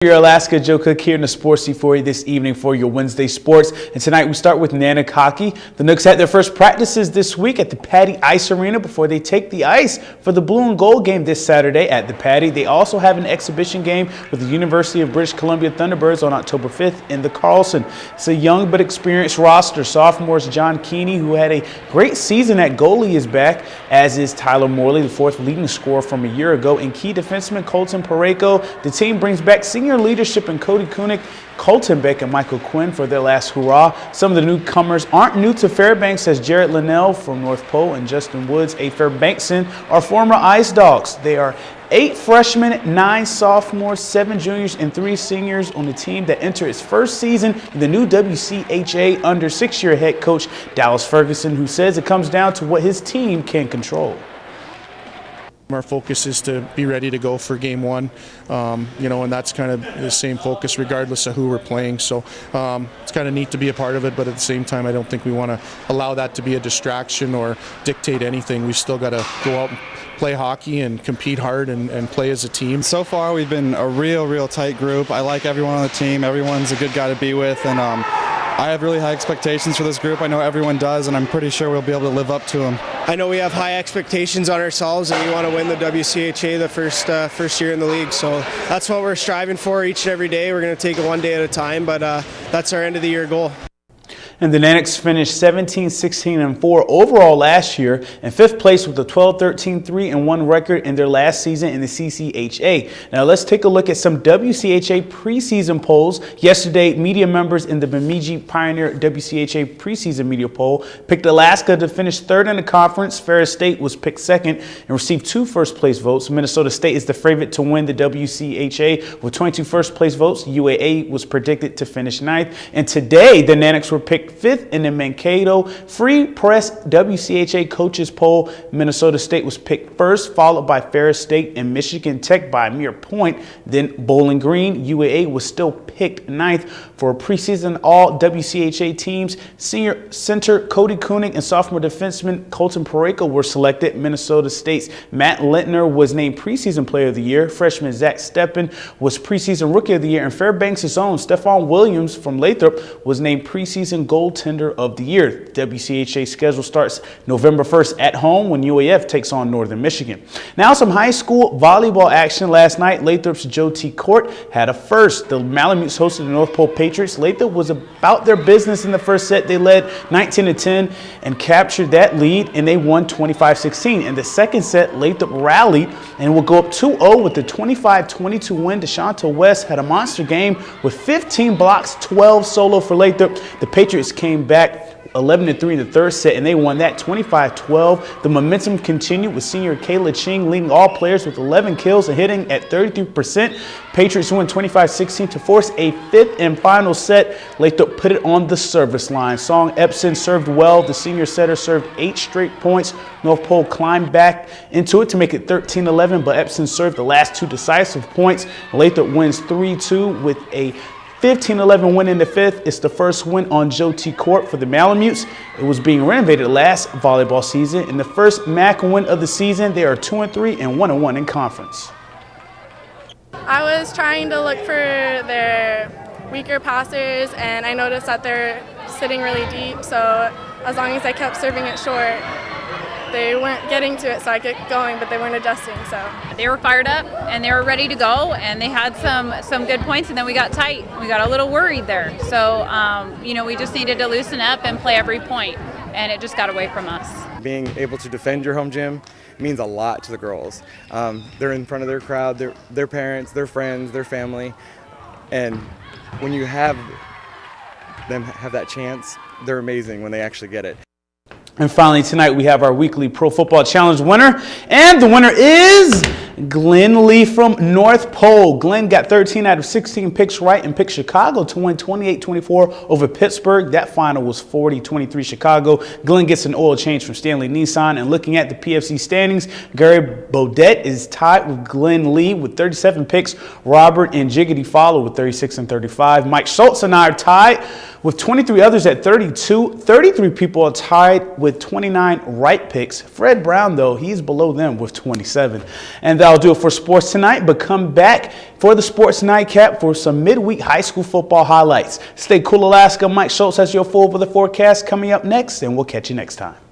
Your Alaska, Joe Cook here in the Sports Seat for you this evening for your Wednesday sports. And tonight we start with Nanack hockey. The Nooks had their first practices this week at the Patty Ice Arena before they take the ice for the blue and gold game this Saturday at the Patty. They also have an exhibition game with the University of British Columbia Thunderbirds on October 5th in the Carlson. It's a young but experienced roster. Sophomores John Keeney, who had a great season at goalie, is back, as is Tyler Morley, the fourth leading scorer from a year ago, and key defenseman Colton Parayko. The team brings back senior leadership in Cody Kunik, Colton Beck, and Michael Quinn for their last hurrah. Some of the newcomers aren't new to Fairbanks, as Jared Linnell from North Pole and Justin Woods, a Fairbankson, are former Ice Dogs. They are 8 freshmen, 9 sophomores, 7 juniors, and 3 seniors on the team that enter its first season in the new WCHA under 6-year head coach Dallas Ferguson, who says it comes down to what his team can control. Our focus is to be ready to go for game one, and that's kind of the same focus regardless of who we're playing. So it's kind of neat to be a part of it, but at the same time, I don't think we want to allow that to be a distraction or dictate anything. We've still got to go out and play hockey and compete hard and play as a team. So far, we've been a real tight group. I like everyone on the team. Everyone's a good guy to be with, and I have really high expectations for this group. I know everyone does, and I'm pretty sure we'll be able to live up to them. I know we have high expectations on ourselves, and we want to win the WCHA the first year in the league. So that's what we're striving for each and every day. We're going to take it one day at a time, but that's our end of the year goal. And the Nanacks finished 17-16-4 overall last year in 5th place with a 12-13-3-1 record in their last season in the CCHA. Now let's take a look at some WCHA preseason polls. Yesterday, media members in the Bemidji Pioneer WCHA preseason media poll picked Alaska to finish 3rd in the conference. Ferris State was picked 2nd and received 2 first-place votes. Minnesota State is the favorite to win the WCHA with 22 first-place votes. UAA was predicted to finish 9th. And today, the Nanacks were picked 5th in the Mankato Free Press WCHA coaches poll. Minnesota State was picked 1st, followed by Ferris State and Michigan Tech by a mere point. Then Bowling Green. UAA was still picked 9th. For preseason all WCHA teams, senior center Cody Kunik and sophomore defenseman Colton Parayko were selected. Minnesota State's Matt Lintner was named preseason player of the year. Freshman Zach Steppen was preseason rookie of the year, and Fairbanks' own Stephon Williams from Lathrop was named preseason goaltender of the year. WCHA schedule starts November 1st at home when UAF takes on Northern Michigan. Now some high school volleyball action last night. Lathrop's Joe T. Court had a first. The Malamutes hosted the North Pole Patriots. Lathrop was about their business in the first set. They led 19-10 and captured that lead, and they won 25-16. In the second set, Lathrop rallied and will go up 2-0 with the 25-22 win. DeShonta West had a monster game with 15 blocks, 12 solo for Lathrop. The Patriots came back 11-3 in the third set, and they won that 25-12. The momentum continued with senior Kayla Ching leading all players with 11 kills and hitting at 33%. Patriots won 25-16 to force a 5th and final set. Lathrop put it on the service line. Song Epson served well. The senior setter served 8 straight points. North Pole climbed back into it to make it 13-11, but Epson served the last 2 decisive points. Lathrop wins 3-2 with a 15-11 win in the 5th. It's the first win on Joe T. Court for the Malamutes. It was being renovated last volleyball season. In the first MAC win of the season, they are 2-3 and 1-1 in conference. I was trying to look for their weaker passers, and I noticed that they're sitting really deep. So as long as I kept serving it short, they weren't getting to it, so I kept going, but they weren't adjusting. So they were fired up and they were ready to go, and they had some good points, and then we got tight. We got a little worried there. So we just needed to loosen up and play every point, and it just got away from us. Being able to defend your home gym means a lot to the girls. They're in front of their crowd, their parents, their friends, their family, and when you have them have that chance, they're amazing when they actually get it. And finally, tonight we have our weekly Pro Football Challenge winner, and the winner is Glenn Lee from North Pole. Glenn got 13 out of 16 picks right and picked Chicago to win 28-24 over Pittsburgh. That final was 40-23 Chicago. Glenn gets an oil change from Stanley Nissan. And looking at the PFC standings, Gary Bodette is tied with Glenn Lee with 37 picks. Robert and Jiggity follow with 36 and 35. Mike Schultz and I are tied with 23 others at 32. 33 people are tied with 29 right picks. Fred Brown, though, he's below them with 27. And that'll do it for Sports Tonight, but come back for the Sports Nightcap for some midweek high school football highlights. Stay cool, Alaska. Mike Schultz has your full weather forecast coming up next, and we'll catch you next time.